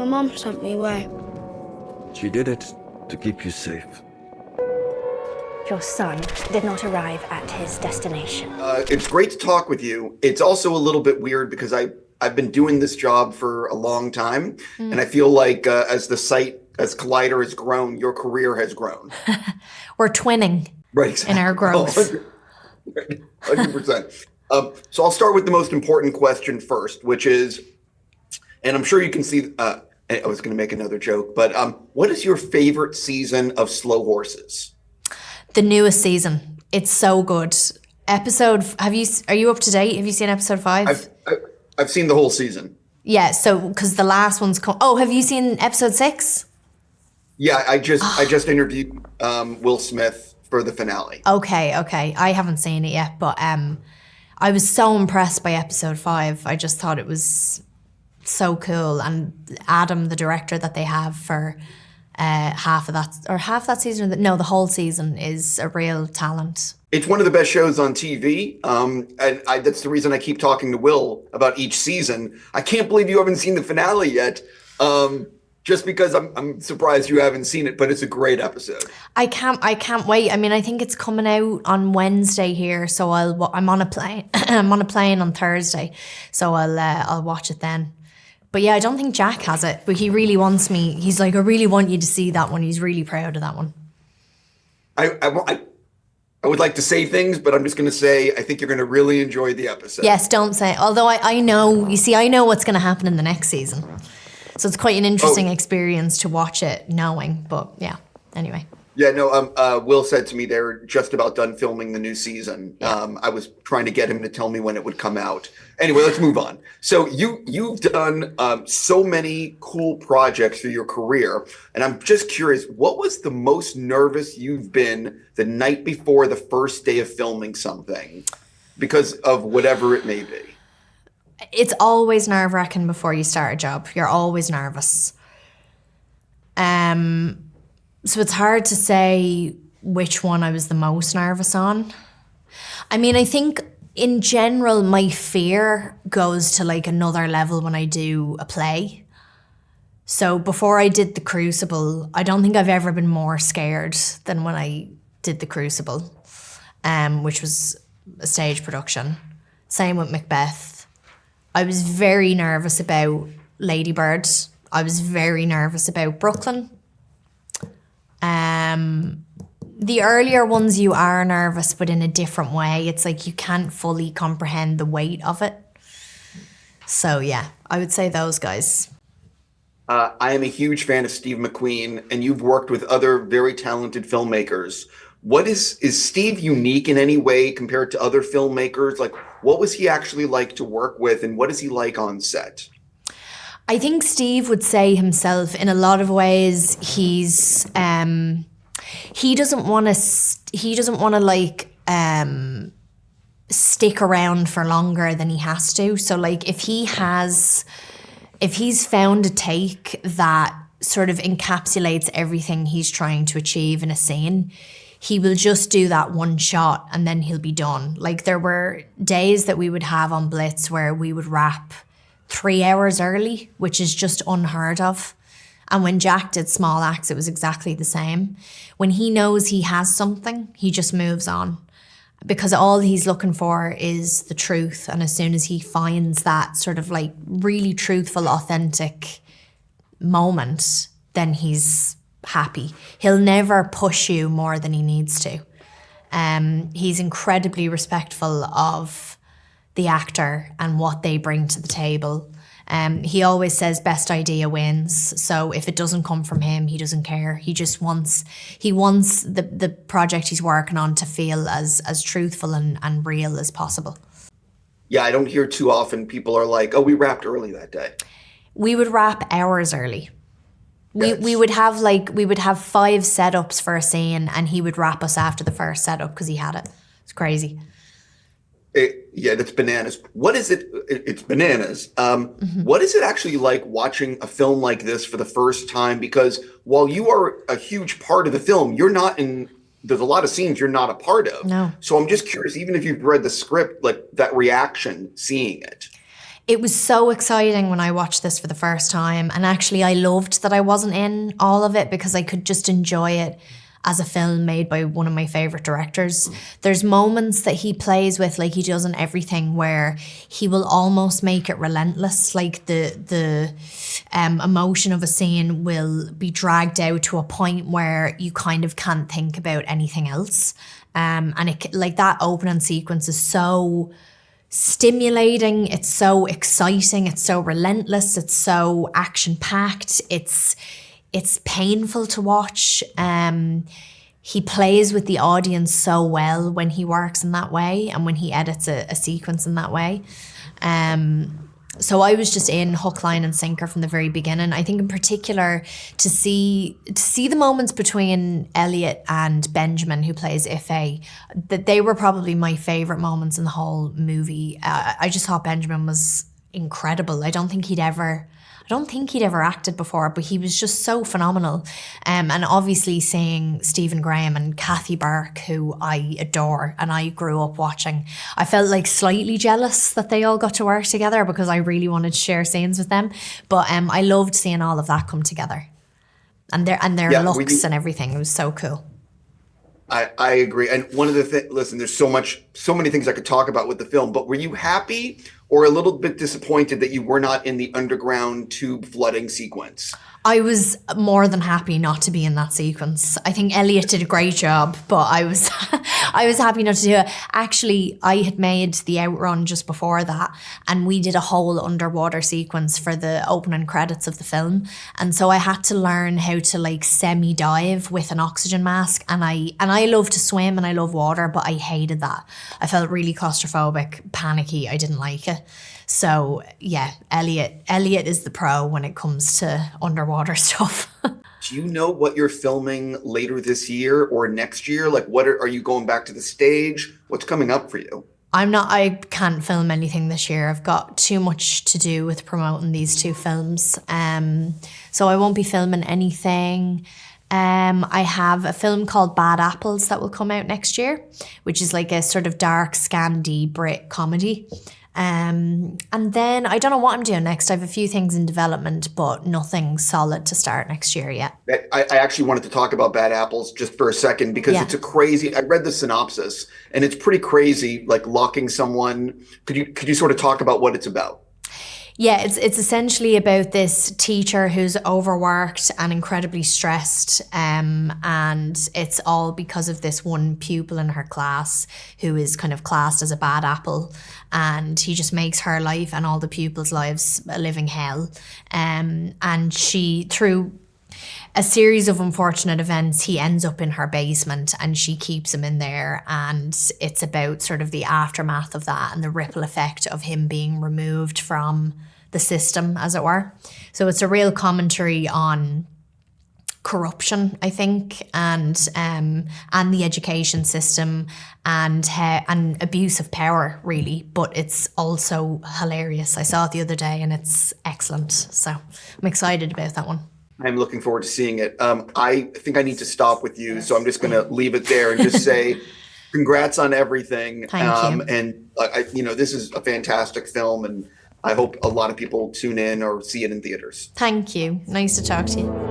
My mum sent me away. She did it to keep you safe. Your son did not arrive at his destination. It's great to talk with you. It's also a little bit weird because I've been doing this job for a long time, and I feel like as the site, as Collider has grown, your career has grown. We're twinning in our growth. 100%. So I'll start with the most important question first, which is, and I'm sure you can see, I was going to make another joke, but what is your favorite season of Slow Horses? The newest season. It's so good. Are you up to date? Have you seen episode 5? I've seen the whole season. Yeah, so because the last one's have you seen episode 6? Yeah, I just interviewed Will Smith for the finale. Okay. I haven't seen it yet, but I was so impressed by episode 5. I just thought it was so cool, and Adam, the director that they have for half that season, no, the whole season, is a real talent. It's one of the best shows on TV, and that's the reason I keep talking to Will about each season. I can't believe you haven't seen the finale yet, just because I'm surprised you haven't seen it, but it's a great episode. I can't wait. I mean, I think it's coming out on Wednesday here, so I'm on a plane. I'm on a plane on Thursday, so I'll watch it then. But yeah, I don't think Jack has it, but he really wants me. He's like, I really want you to see that one. He's really proud of that one. I would like to say things, but I'm just going to say I think you're going to really enjoy the episode. Yes, don't say. Although I know, you see, I know what's going to happen in the next season. So it's quite an interesting experience to watch it knowing. But yeah, anyway. Yeah, no, Will said to me they're just about done filming the new season. Yeah. I was trying to get him to tell me when it would come out. Anyway, let's move on. So you've done so many cool projects through your career, and I'm just curious, what was the most nervous you've been the night before the first day of filming something, because of whatever it may be? It's always nerve-wracking before you start a job. You're always nervous. So it's hard to say which one I was the most nervous on. I mean, I think in general, my fear goes to like another level when I do a play. So before I did The Crucible, I don't think I've ever been more scared than when I did The Crucible, which was a stage production. Same with Macbeth. I was very nervous about Lady Bird. I was very nervous about Brooklyn. The earlier ones you are nervous, but in a different way. It's like you can't fully comprehend the weight of it. So yeah, I would say those guys. I am a huge fan of Steve McQueen, and you've worked with other very talented filmmakers. Is Steve unique in any way compared to other filmmakers? Like, what was he actually like to work with, and what is he like on set? I think Steve would say himself in a lot of ways he's he doesn't want to like stick around for longer than he has to. So like if he's found a take that sort of encapsulates everything he's trying to achieve in a scene, he will just do that one shot and then he'll be done. Like there were days that we would have on Blitz where we would wrap 3 hours early, which is just unheard of. And when Jack did Small Axe, it was exactly the same. When he knows he has something, he just moves on, because all he's looking for is the truth. And as soon as he finds that sort of like really truthful, authentic moment, then he's happy. He'll never push you more than he needs to. He's incredibly respectful of the actor and what they bring to the table. He always says best idea wins. So if it doesn't come from him, he doesn't care. He wants the project he's working on to feel as truthful and real as possible. Yeah, I don't hear too often people are like, oh, we wrapped early that day. We would wrap hours early. Yes. We would have 5 setups for a scene, and he would wrap us after the first setup because he had it. It's crazy. Yeah, that's bananas. What is it? It's bananas. What is it actually like watching a film like this for the first time? Because while you are a huge part of the film, there's a lot of scenes you're not a part of. No. So I'm just curious, even if you've read the script, like that reaction, seeing it. It was so exciting when I watched this for the first time. And actually, I loved that I wasn't in all of it because I could just enjoy it as a film made by one of my favorite directors. There's moments that he plays with, like he does in everything, where he will almost make it relentless. Like the emotion of a scene will be dragged out to a point where you kind of can't think about anything else. And it, like that opening sequence is so stimulating, it's so exciting, it's so relentless, it's so action-packed, it's painful to watch. He plays with the audience so well when he works in that way and when he edits a sequence in that way. So I was just in hook, line and sinker from the very beginning. I think in particular to see the moments between Elliot and Benjamin, who plays Ife, that they were probably my favourite moments in the whole movie. I just thought Benjamin was incredible. I don't think he'd ever acted before, but he was just so phenomenal. And obviously seeing Stephen Graham and Kathy Burke, who I adore and I grew up watching, I felt like slightly jealous that they all got to work together because I really wanted to share scenes with them. But I loved seeing all of that come together. And their looks and everything. It was so cool. I agree. And one of the things, listen, there's so many things I could talk about with the film, but were you happy or a little bit disappointed that you were not in the underground tube flooding sequence? I was more than happy not to be in that sequence. I think Elliot did a great job, but I was happy not to do it. Actually, I had made the outrun just before that, and we did a whole underwater sequence for the opening credits of the film. And so I had to learn how to like semi-dive with an oxygen mask. And I love to swim and I love water, but I hated that. I felt really claustrophobic, panicky. I didn't like it. So yeah, Elliot is the pro when it comes to underwater stuff. Do you know what you're filming later this year or next year? Like, what are you going back to the stage? What's coming up for you? I can't film anything this year. I've got too much to do with promoting these two films. So I won't be filming anything. I have a film called Bad Apples that will come out next year, which is like a sort of dark, Scandi Brit comedy. And then I don't know what I'm doing next. I have a few things in development, but nothing solid to start next year yet. I actually wanted to talk about Bad Apples just for a second because it's a crazy, I read the synopsis and it's pretty crazy, like locking someone. Could you sort of talk about what it's about? Yeah, it's essentially about this teacher who's overworked and incredibly stressed, and it's all because of this one pupil in her class who is kind of classed as a bad apple, and he just makes her life and all the pupils' lives a living hell. And she, through a series of unfortunate events, he ends up in her basement and she keeps him in there, and it's about sort of the aftermath of that and the ripple effect of him being removed from the system, as it were. So it's a real commentary on corruption, I think, and the education system and abuse of power, really. But it's also hilarious. I saw it the other day and it's excellent. So I'm excited about that one. I'm looking forward to seeing it. I think I need to stop with you, so I'm just going to leave it there and just say congrats on everything. Thank you. And this is a fantastic film, and I hope a lot of people tune in or see it in theaters. Thank you. Nice to talk to you.